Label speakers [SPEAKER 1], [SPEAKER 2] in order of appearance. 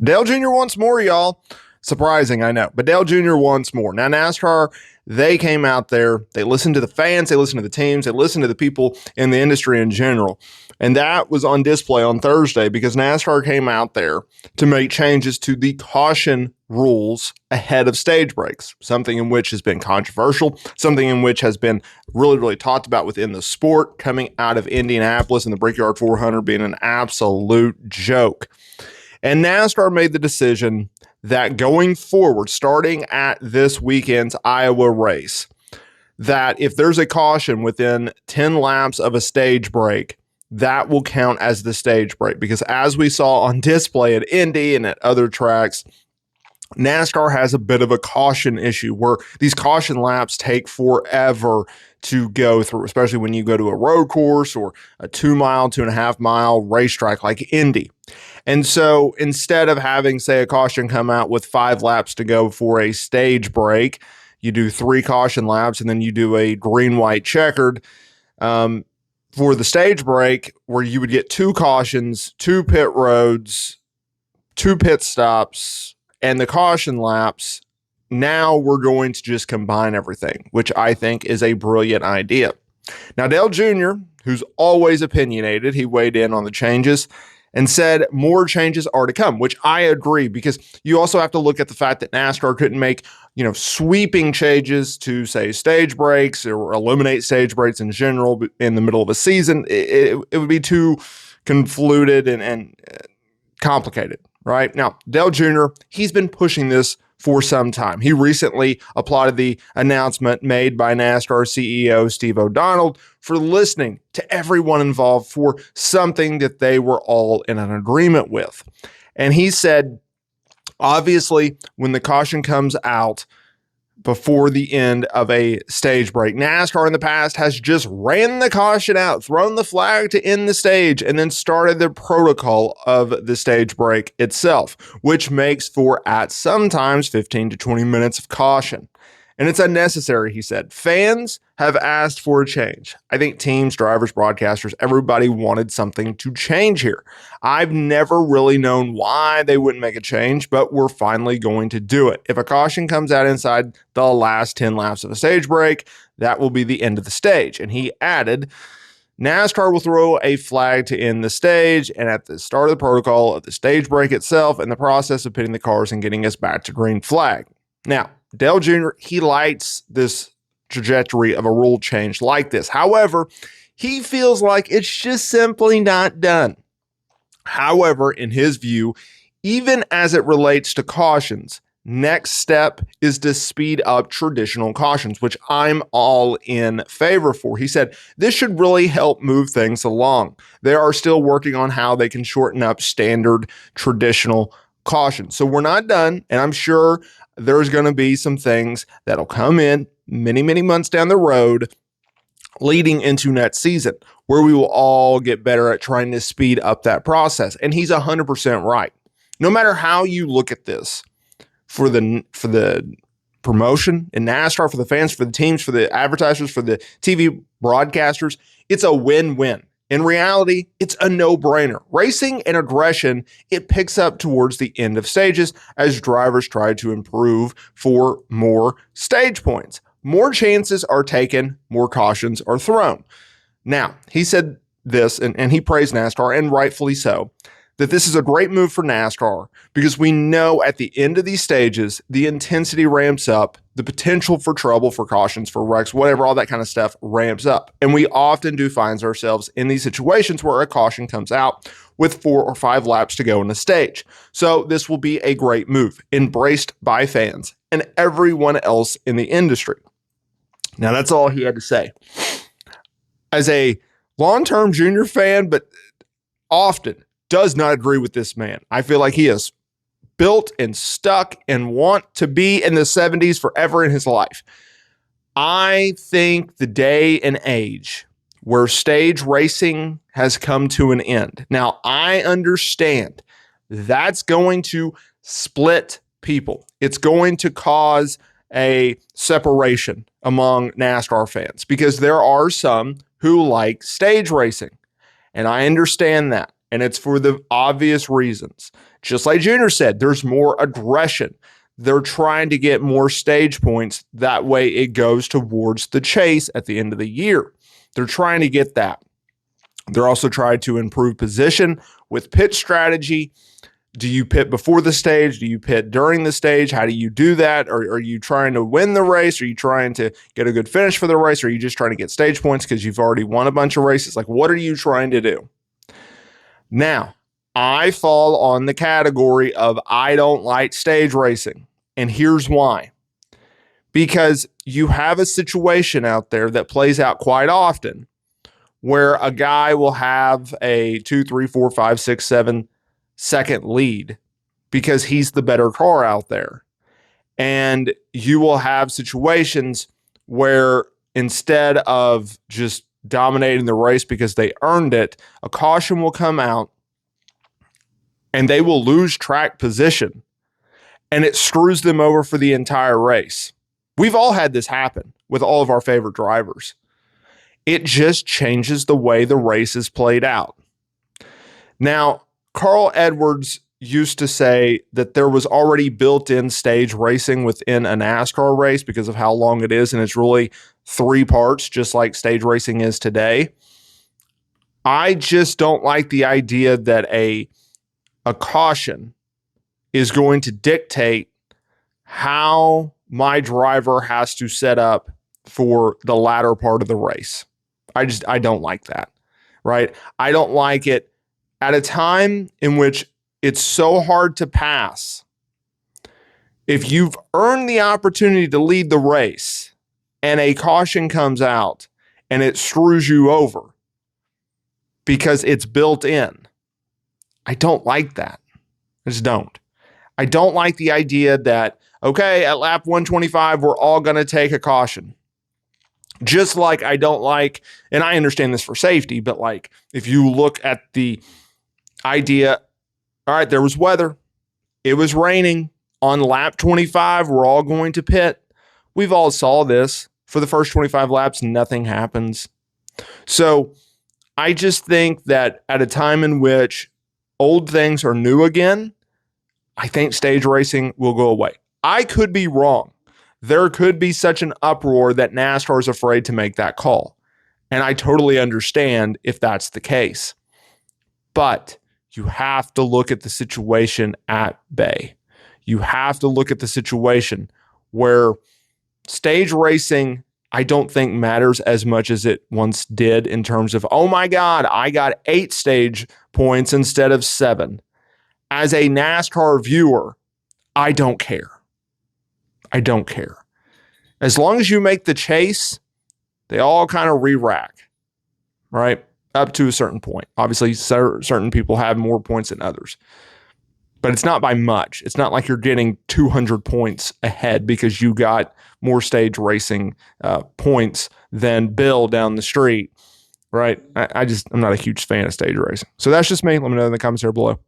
[SPEAKER 1] Dale Jr. wants more, y'all. Surprising, I know. But Dale Jr. wants more. Now, NASCAR, they came out there. They listened to the fans. They listened to the teams. They listened to the people in the industry in general. And that was on display on Thursday because NASCAR came out there to make changes to the caution rules ahead of stage breaks, something in which has been controversial, something in which has been really talked about within the sport, coming out of Indianapolis and the Brickyard 400 being an absolute joke. And NASCAR made the decision that going forward, starting at this weekend's Iowa race, that if there's a caution within 10 laps of a stage break, that will count as the stage break. Because as we saw on display at Indy and at other tracks, NASCAR has a bit of a caution issue where these caution laps take forever to go through, especially when you go to a road course or a 2-mile, 2.5-mile racetrack like Indy. And so instead of having, say, a caution come out with 5 laps to go for a stage break, you do 3 caution laps and then you do a green, white, checkered for the stage break where you would get 2 cautions, 2 pit roads, 2 pit stops, and the caution laps. Now we're going to just combine everything, which I think is a brilliant idea. Now, Dale Jr., who's always opinionated, he weighed in on the changes and said more changes are to come, which I agree, because you also have to look at the fact that NASCAR couldn't make, sweeping changes to, say, stage breaks or eliminate stage breaks in general in the middle of a season. It would be too convoluted and complicated, right? Now, Dale Jr., he's been pushing this for some time. He recently applauded the announcement made by NASCAR CEO Steve O'Donnell for listening to everyone involved for something that they were all in an agreement with. And he said, obviously, when the caution comes out before the end of a stage break, NASCAR in the past has just ran the caution out, thrown the flag to end the stage, and then started the protocol of the stage break itself, which makes for at sometimes 15 to 20 minutes of caution. And it's unnecessary, he said. Fans have asked for a change. I think teams, drivers, broadcasters, everybody wanted something to change here. I've never really known why they wouldn't make a change, but we're finally going to do it. If a caution comes out inside the last 10 laps of a stage break, that will be the end of the stage. And he added, NASCAR will throw a flag to end the stage, and at the start of the protocol of the stage break itself and the process of pitting the cars and getting us back to green flag. Now, Dale Jr., he likes this trajectory of a rule change like this. However, he feels like it's just simply not done. However, in his view, even as it relates to cautions, next step is to speed up traditional cautions, which I'm all in favor for. He said, this should really help move things along. They are still working on how they can shorten up standard traditional cautions. So we're not done, and I'm sure there's going to be some things that'll come in many months down the road leading into next season where we will all get better at trying to speed up that process. And he's 100% right. No matter how you look at this, for the promotion in NASCAR, for the fans, for the teams, for the advertisers, for the TV broadcasters, it's a win-win. In reality, it's a no-brainer. Racing and aggression, it picks up towards the end of stages as drivers try to improve for more stage points. More chances are taken, more cautions are thrown. Now, he said this, and he praised NASCAR, and rightfully so, that this is a great move for NASCAR because we know at the end of these stages, the intensity ramps up, the potential for trouble, for cautions, for wrecks, whatever, all that kind of stuff ramps up. And we often do find ourselves in these situations where a caution comes out with 4 or 5 laps to go in the stage. So this will be a great move, embraced by fans and everyone else in the industry. Now, that's all he had to say. As a long-term Junior fan, but often does not agree with this man. I feel like he is built and stuck and want to be in the 70s forever in his life. I think the day and age where stage racing has come to an end. Now, I understand that's going to split people. It's going to cause a separation among NASCAR fans because there are some who like stage racing, and I understand that. And it's for the obvious reasons. just like Junior said, there's more aggression. They're trying to get more stage points. That way it goes towards the chase at the end of the year. They're trying to get that. They're also trying to improve position with pit strategy. Do you pit before the stage? Do you pit during the stage? How do you do that? Or are you trying to win the race? Are you trying to get a good finish for the race? Or are you just trying to get stage points because you've already won a bunch of races? Like, what are you trying to do? Now, I fall on the category of I don't like stage racing. And here's why. Because you have a situation out there that plays out quite often where a guy will have a 2, 3, 4, 5, 6, 7 second lead because he's the better car out there. And you will have situations where instead of just dominating the race because they earned it, a caution will come out and they will lose track position and it screws them over for the entire race. We've all had this happen with all of our favorite drivers. It just changes the way the race is played out. Now, Carl Edwards used to say that there was already built-in stage racing within a NASCAR race because of how long it is, and it's really 3 parts, just like stage racing is today. I just don't like the idea that a caution is going to dictate how my driver has to set up for the latter part of the race. I don't like that, right? I don't like it at a time in which it's so hard to pass. If you've earned the opportunity to lead the race and a caution comes out and it screws you over because it's built in, I don't like that. I just don't. I don't like the idea that, okay, at lap 125, we're all going to take a caution. Just like I don't like, and I understand this for safety, but like if you look at the idea, all right, there was weather. It was raining. On lap 25, we're all going to pit. We've all saw this. For the first 25 laps, nothing happens. So I just think that at a time in which old things are new again, I think stage racing will go away. I could be wrong. There could be such an uproar that NASCAR is afraid to make that call. And I totally understand if that's the case. But you have to look at the situation at bay. You have to look at the situation where stage racing, I don't think matters as much as it once did in terms of, oh my God, I got 8 stage points instead of 7. As a NASCAR viewer, I don't care. I don't care. As long as you make the chase, they all kind of re-rack, right? Up to a certain point. Obviously, certain people have more points than others. But it's not by much. It's not like you're getting 200 points ahead because you got more stage racing points than Bill down the street, right? I'm not a huge fan of stage racing. So that's just me. Let me know in the comments here below.